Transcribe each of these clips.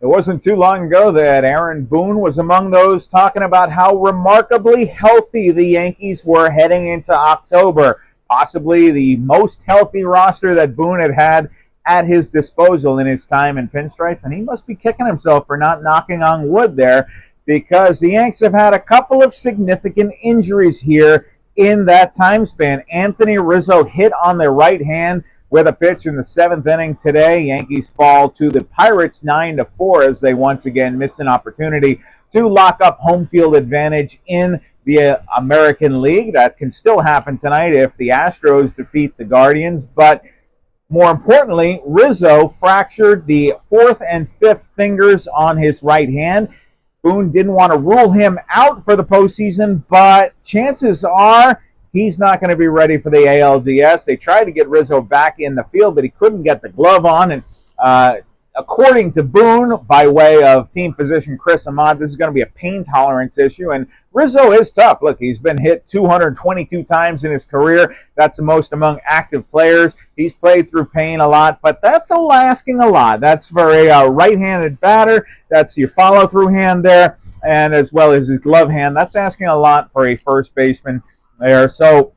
It wasn't too long ago that Aaron Boone was among those talking about how remarkably healthy the Yankees were heading into October. Possibly the most healthy roster that Boone had had at his disposal in his time in pinstripes. And he must be kicking himself for not knocking on wood there, because the Yanks have had a couple of significant injuries here in that time span. Anthony Rizzo hit on the right hand with a pitch in the 7th inning today. Yankees fall to the Pirates 9-4 as they once again missed an opportunity to lock up home field advantage in the American League. That can still happen tonight if the Astros defeat the Guardians. But more importantly, Rizzo fractured the 4th and 5th fingers on his right hand. Boone didn't want to rule him out for the postseason, but chances are he's not going to be ready for the ALDS. They tried to get Rizzo back in the field, but he couldn't get the glove on. And according to Boone, by way of team physician Chris Ahmad, this is going to be a pain tolerance issue. And Rizzo is tough. Look, he's been hit 222 times in his career. That's the most among active players. He's played through pain a lot, but that's asking a lot. That's for a right-handed batter. That's your follow-through hand there, and as well as his glove hand. That's asking a lot for a first baseman there. So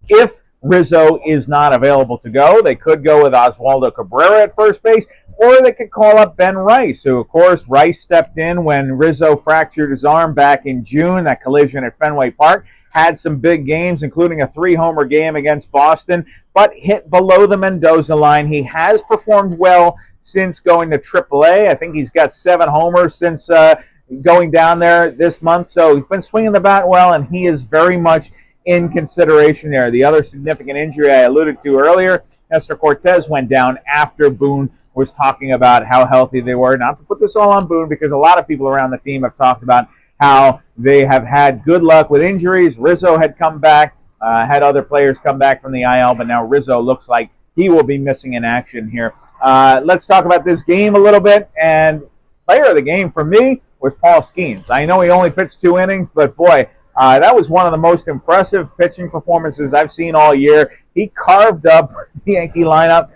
if Rizzo is not available to go, they could go with Oswaldo Cabrera at first base, or they could call up Ben Rice, who, of course, Rice stepped in when Rizzo fractured his arm back in June, that collision at Fenway Park. Had some big games, including a 3-homer game against Boston, but hit below the Mendoza line. He has performed well since going to AAA. I think he's got 7 homers since going down there this month, so he's been swinging the bat well, and he is very much in consideration there. The other significant injury I alluded to earlier, Nestor Cortez went down after Boone was talking about how healthy they were. Not to put this all on Boone, because a lot of people around the team have talked about how they have had good luck with injuries. Rizzo had come back, had other players come back from the IL, but now Rizzo looks like he will be missing in action here. Let's talk about this game a little bit, and player of the game for me was Paul Skeens. I know he only pitched 2 innings, but boy, that was one of the most impressive pitching performances I've seen all year. He carved up the Yankee lineup,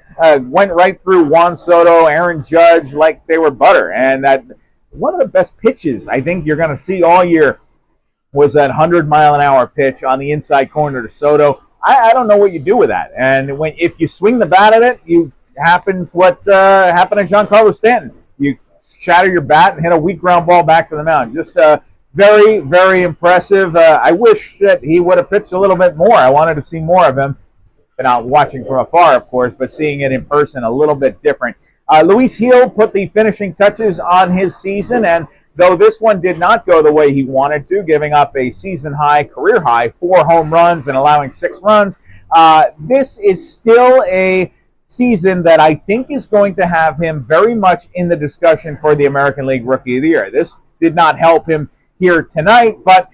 went right through Juan Soto, Aaron Judge like they were butter. And that one of the best pitches I think you're going to see all year was that 100-mile-an-hour pitch on the inside corner to Soto. I don't know what you do with that. And if you swing the bat at it, happens what happened to Giancarlo Stanton. You shatter your bat and hit a weak ground ball back to the mound. Just very, very impressive. I wish that he would have pitched a little bit more. I wanted to see more of him. Been out watching from afar, of course, but seeing it in person a little bit different. Luis Gil put the finishing touches on his season, and though this one did not go the way he wanted to, giving up a season-high, career-high 4 home runs and allowing 6 runs, this is still a season that I think is going to have him very much in the discussion for the American League Rookie of the Year. This did not help him here tonight, but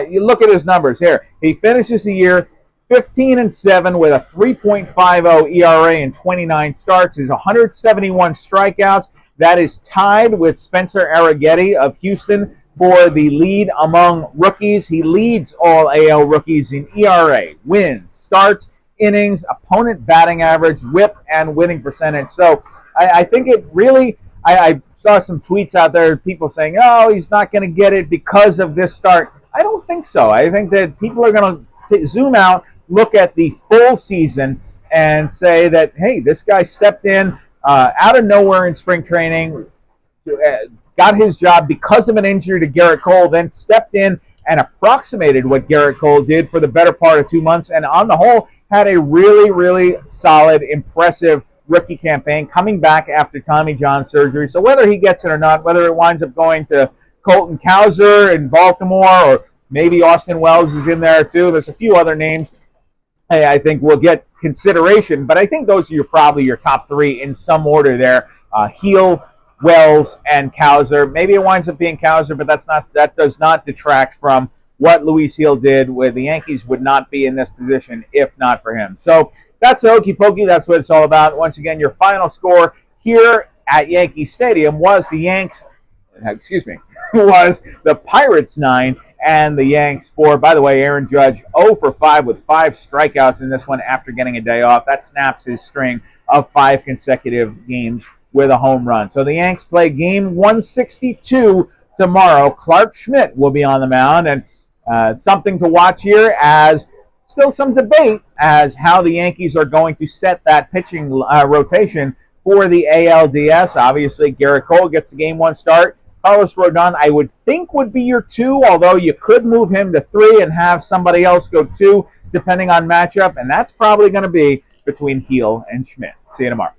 you look at his numbers here. He finishes the year 15-7 with a 3.50 ERA in 29 starts. His 171 strikeouts. That is tied with Spencer Arrighetti of Houston for the lead among rookies. He leads all AL rookies in ERA, wins, starts, innings, opponent batting average, whip, and winning percentage. So I think it really, I saw some tweets out there, people saying, oh, he's not going to get it because of this start. I don't think so. I think that people are going to zoom out, look at the full season, and say that, hey, this guy stepped in out of nowhere in spring training, got his job because of an injury to Garrett Cole, then stepped in and approximated what Garrett Cole did for the better part of 2 months, and on the whole, had a really, really solid, impressive rookie campaign, coming back after Tommy John surgery. So whether he gets it or not, whether it winds up going to Colton Cowser in Baltimore, or maybe Austin Wells is in there too. There's a few other names I think will get consideration, but I think those are probably your top 3 in some order there. Heel, Wells, and Cowser. Maybe it winds up being Cowser, but that does not detract from what Luis Gil did, where the Yankees would not be in this position if not for him. So that's the hokey pokey. That's what it's all about. Once again, your final score here at Yankee Stadium was was the Pirates 9 and the Yanks 4. By the way, Aaron Judge 0 for 5 with 5 strikeouts in this one after getting a day off. That snaps his string of 5 consecutive games with a home run. So the Yanks play game 162 tomorrow. Clark Schmidt will be on the mound, and something to watch here, as still some debate as how the Yankees are going to set that pitching rotation for the ALDS. Obviously, Garrett Cole gets the game 1 start. Carlos Rodon, I would think, would be your 2, although you could move him to 3 and have somebody else go 2, depending on matchup, and that's probably going to be between Heel and Schmidt. See you tomorrow.